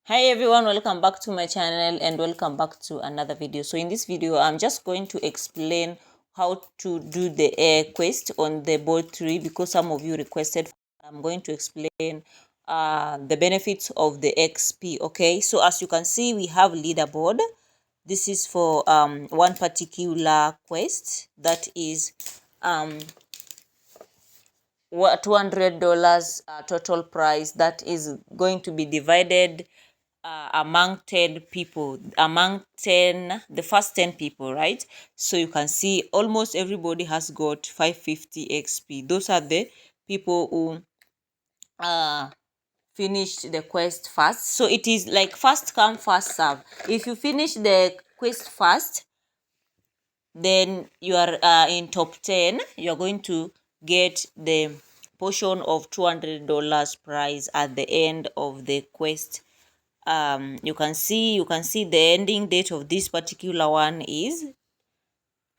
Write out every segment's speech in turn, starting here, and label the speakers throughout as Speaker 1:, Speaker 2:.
Speaker 1: Hi everyone, welcome back to my channel and welcome back to another video. So in this video I'm just going to explain how to do the quest on the Board3 because some of you requested. I'm going to explain the benefits of the XP. Okay, so as you can see, we have leaderboard. This is for one particular quest that is $200 total price that is going to be divided among 10 people, among 10, the first 10 people, right? So you can see almost everybody has got 550 XP. Those are the people who finished the quest first. So it is like first come, first serve. If you finish the quest first, then you are in top 10, you're going to get the portion of $200 prize at the end of the quest. You can see the ending date of this particular one is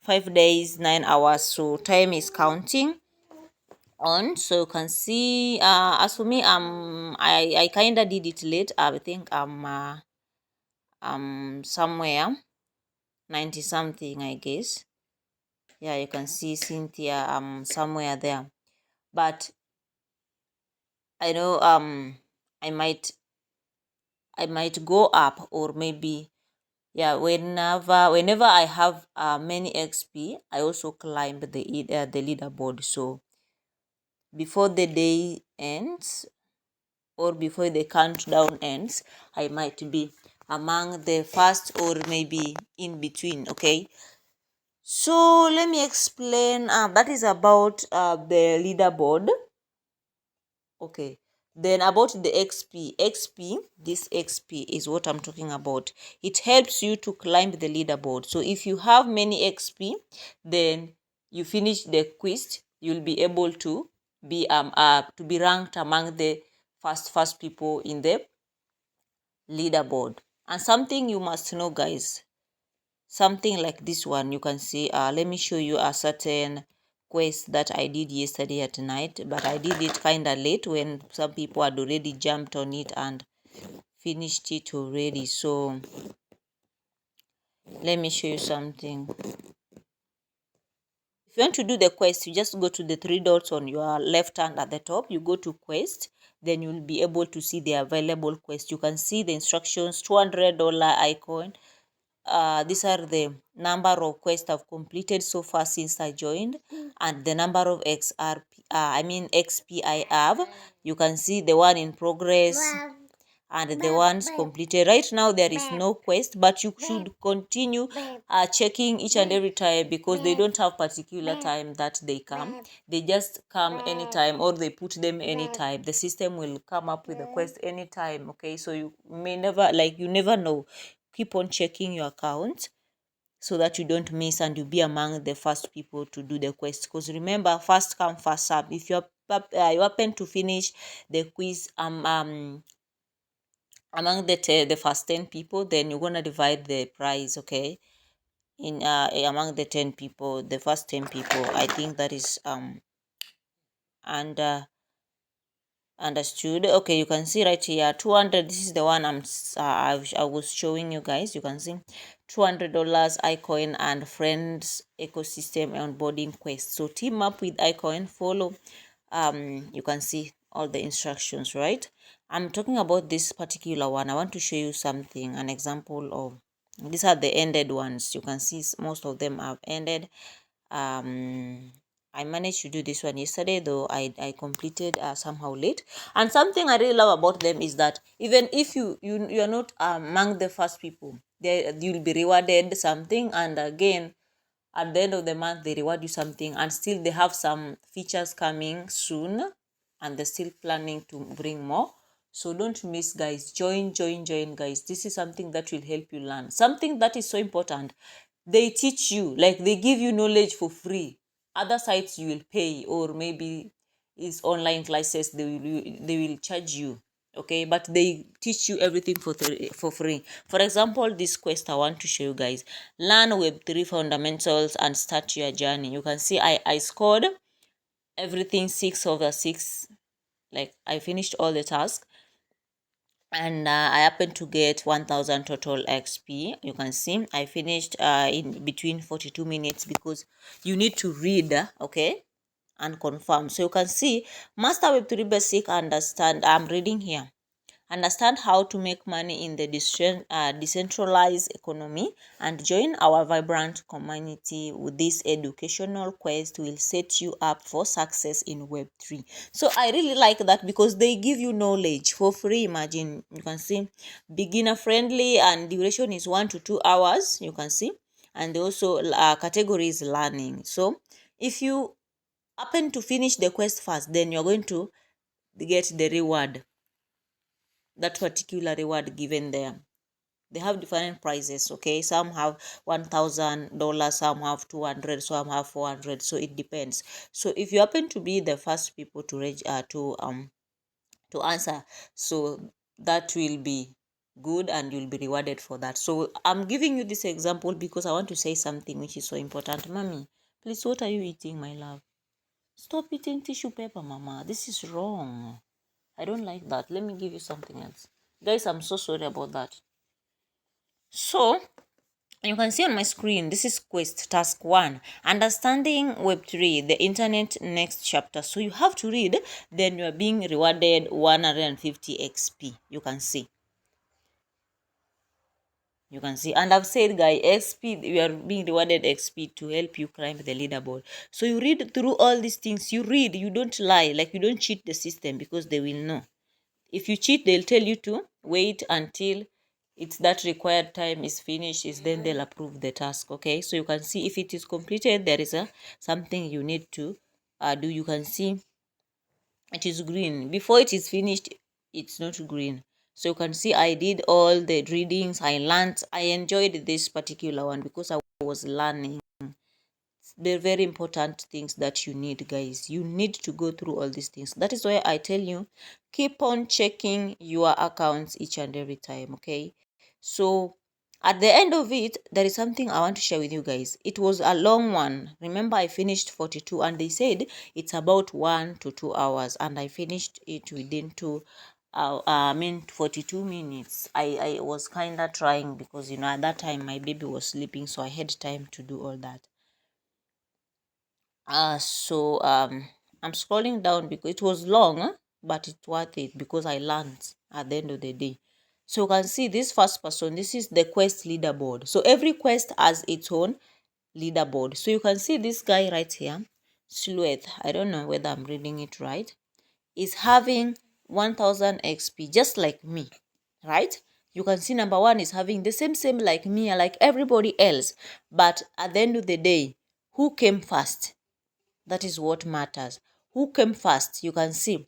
Speaker 1: 5 days 9 hours, so time is counting on. So you can see as for me, I kind of did it late. I think I'm somewhere 90 something, I guess. Yeah, you can see Cynthia somewhere there, but I know I might go up, or maybe, yeah, whenever I have many XP, I also climb the leaderboard. So before the day ends, or before the countdown ends, I might be among the first, or maybe in between. Okay, so let me explain. That is about the leaderboard. Okay, then about the XP, this XP is what I'm talking about. It helps you to climb the leaderboard. So if you have many XP, then you finish the quiz, you'll be able to be ranked among the first people in the leaderboard. And something you must know, guys, something like this one, you can see, let me show you a certain quest that I did yesterday at night, but I did it kind of late when some people had already jumped on it and finished it already. So let me show you something. If you want to do the quest, you just go to the three dots on your left hand at the top. You go to quest, then you'll be able to see the available quest. You can see the instructions, $200 icon. These are the number of quests I've completed so far since I joined, and the number of XP I have. You can see the one in progress and the ones completed. Right now there is no quest, but you should continue checking each and every time, because they don't have particular time that they come. They just come anytime, or they put them anytime. The system will come up with a quest anytime. Okay, so you may never, like, you never know. Keep on checking your account so that you don't miss and you be among the first people to do the quest. Because remember, first come, first serve. If you happen to finish the quiz among the first 10 people, then you're gonna divide the prize, okay, in among the 10 people, the first 10 people. I think that is and understood. Okay, you can see right here 200. This is the one I was showing you guys. You can see $200 iCoin and friends ecosystem onboarding quest. So team up with iCoin, follow. You can see all the instructions, right? I'm talking about this particular one. I want to show you something, an example of, these are the ended ones. You can see most of them have ended. I managed to do this one yesterday, though I completed somehow late. And something I really love about them is that even if you're not among the first people, you'll be rewarded something. And again, at the end of the month, they reward you something, and still they have some features coming soon, and they're still planning to bring more. So don't miss, guys. Join, guys. This is something that will help you learn something that is so important. They teach you, like, they give you knowledge for free. Other sites you will pay, or maybe it's online classes, they will charge you. Okay, but they teach you everything for free. For example, this quest I want to show you guys: learn Web3 fundamentals and start your journey. You can see I scored everything 6/6. Like, I finished all the tasks, and I happened to get 1000 total XP. You can see I finished in between 42 minutes because you need to read, okay, and confirm. So you can see master Web3 basic, understand. I'm reading here. Understand how to make money in the decentralized economy and join our vibrant community. With this educational quest will set you up for success in Web3. So I really like that because they give you knowledge for free. Imagine, you can see beginner friendly and duration is 1 to 2 hours, you can see, and also category is learning. So if you happen to finish the quest first, then you're going to get the reward, that particular reward given there. They have different prices, okay? Some have $1000, some have 200, some have 400, so it depends. So if you happen to be the first people to answer, so that will be good and you'll be rewarded for that. So I'm giving you this example because I want to say something which is so important. Mommy, please, what are you eating, my love? Stop eating tissue paper, mama. This is wrong. I don't like that. Let me give you something else. Guys, I'm so sorry about that. So, you can see on my screen, this is quest task 1. Understanding Web3, the internet next chapter. So, you have to read, then you are being rewarded 150 XP. You can see. You can see, and I've said, guys, XP, you are being rewarded XP to help you climb the leaderboard. So you read through all these things. You read, you don't lie, like you don't cheat the system because they will know. If you cheat, they'll tell you to wait until it's that required time is finished, is then they'll approve the task. Okay, so you can see if it is completed, there is something you need to do. You can see it is green. Before it is finished, it's not green. So you can see I did all the readings, I learned, I enjoyed this particular one because I was learning. They're very important things that you need, guys. You need to go through all these things. That is why I tell you, keep on checking your accounts each and every time, okay? So at the end of it, there is something I want to share with you guys. It was a long one. Remember, I finished 42 and they said it's about 1 to 2 hours, and I finished it within 42 minutes. I was kind of trying because, you know, at that time my baby was sleeping, so I had time to do all that. So I'm scrolling down because it was long, but it's worth it because I learned at the end of the day. So you can see this first person, this is the quest leaderboard. So every quest has its own leaderboard. So you can see this guy right here, Sleuth, I don't know whether I'm reading it right, is having 1000 XP just like me, right? You can see number 1 is having the same like me, like everybody else. But at the end of the day, who came first? That is what matters. Who came first? You can see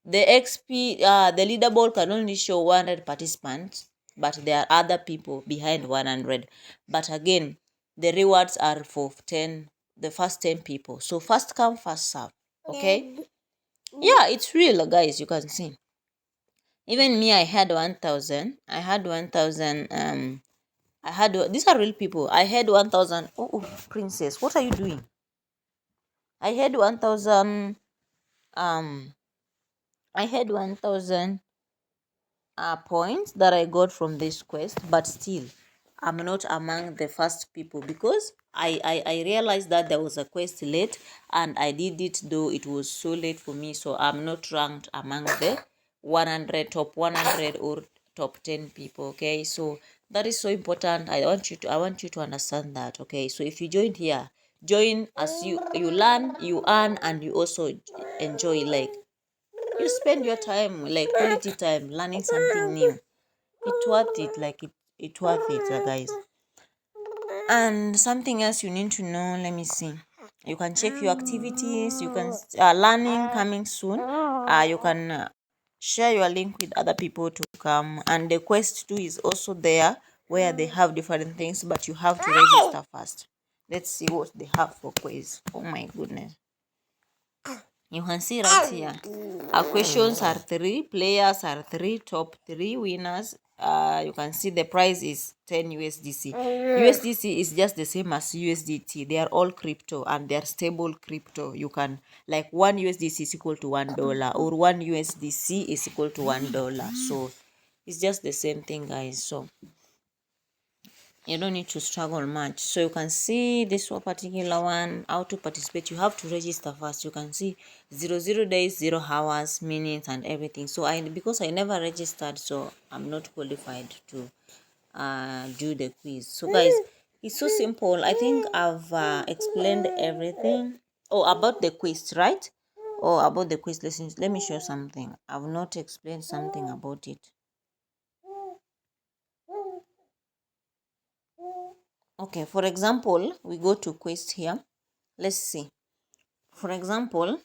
Speaker 1: the XP, the leaderboard can only show 100 participants, but there are other people behind 100. But again, the rewards are for the first 10 people. So first come, first serve. Okay? Yeah, it's real, guys. You can see. Even me, I had 1000. I had 1000. These are real people. I had 1000. Oh, princess, what are you doing? I had 1000. I had 1000 points that I got from this quest, but still I'm not among the first people because I realized that there was a quest late and I did it, though it was so late for me. So I'm not ranked among the 100 top 100 or top 10 people. Okay, so that is so important. I want you to understand that. Okay, so if you joined here, join as you learn, you earn, and you also enjoy, like you spend your time, like quality time, learning something new. It's worth it, like it's worth it, guys. And something else you need to know, let me see, you can check your activities. You can learning coming soon. You can share your link with other people to come, and the quest 2 is also there where they have different things, but you have to register first. Let's see what they have for quiz. Oh my goodness. You can see right here, our questions are 3, players are 3, top 3 winners. You can see the price is 10 USDC. USDC is just the same as USDT. They are all crypto and they are stable crypto. You can, like, 1 USDC is equal to $1 or 1 USDC is equal to $1. So It's just the same thing, guys. So you don't need to struggle much. So you can see this one particular one, how to participate. You have to register first. You can see 0 days, 0 hours, minutes, and everything. So because I never registered, so I'm not qualified to do the quiz. So guys, it's so simple. I think I've explained everything. Oh, about the quiz, right? Oh, about the quiz. Listen, let me show something. I've not explained something about it. Okay, for example, we go to quiz here. Let's see. For example,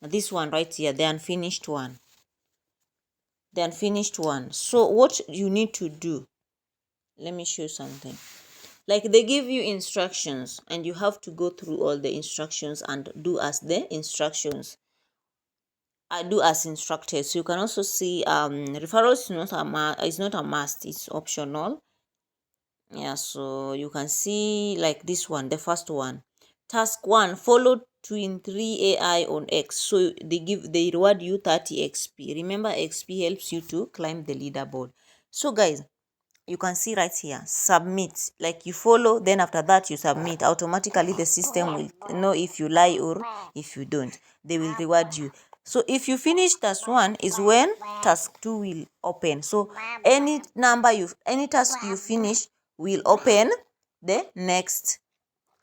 Speaker 1: this one right here, the unfinished one. The unfinished one. So what you need to do, let me show you something. Like they give you instructions and you have to go through all the instructions and do as the instructions. I do as instructed. So you can also see referrals is not a must, it's optional. Yeah, so you can see like this one, the first one. Task 1, follow twin 3 AI on X. So they reward you 30 XP. Remember, XP helps you to climb the leaderboard. So guys, you can see right here, submit. Like you follow, then after that you submit. Automatically the system will know if you lie or if you don't. They will reward you. So if you finish task 1 is when task 2 will open. So any task you finish will open the next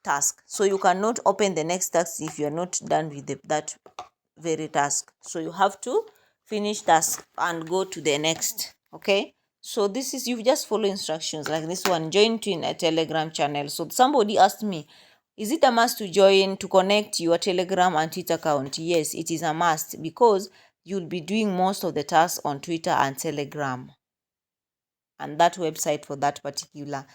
Speaker 1: task. So you cannot open the next task if you're not done with that very task. So you have to finish task and go to the next. Okay, so this is, you just follow instructions like this one. Join to in a Telegram channel. So somebody asked me, is it a must to join to connect your Telegram and Twitter account? Yes, it is a must, because you'll be doing most of the tasks on Twitter and Telegram and that website for that particular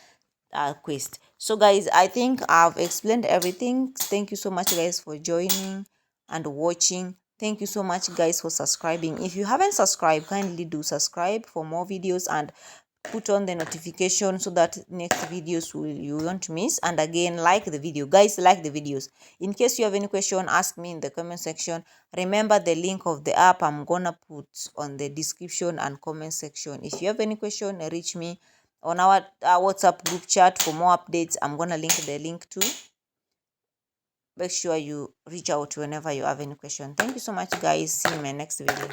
Speaker 1: quest. So guys, I think I've explained everything. Thank you so much guys for joining and watching. Thank you so much guys for subscribing. If you haven't subscribed, kindly do subscribe for more videos and put on the notification so that next videos you won't miss. And again, like the video guys, like the videos. In case you have any question, ask me in the comment section. Remember, the link of the app I'm gonna put on the description and comment section. If you have any question, reach me on our WhatsApp group chat for more updates. I'm gonna link the link to. Make sure you reach out whenever you have any question. Thank you so much guys. See you in my next video.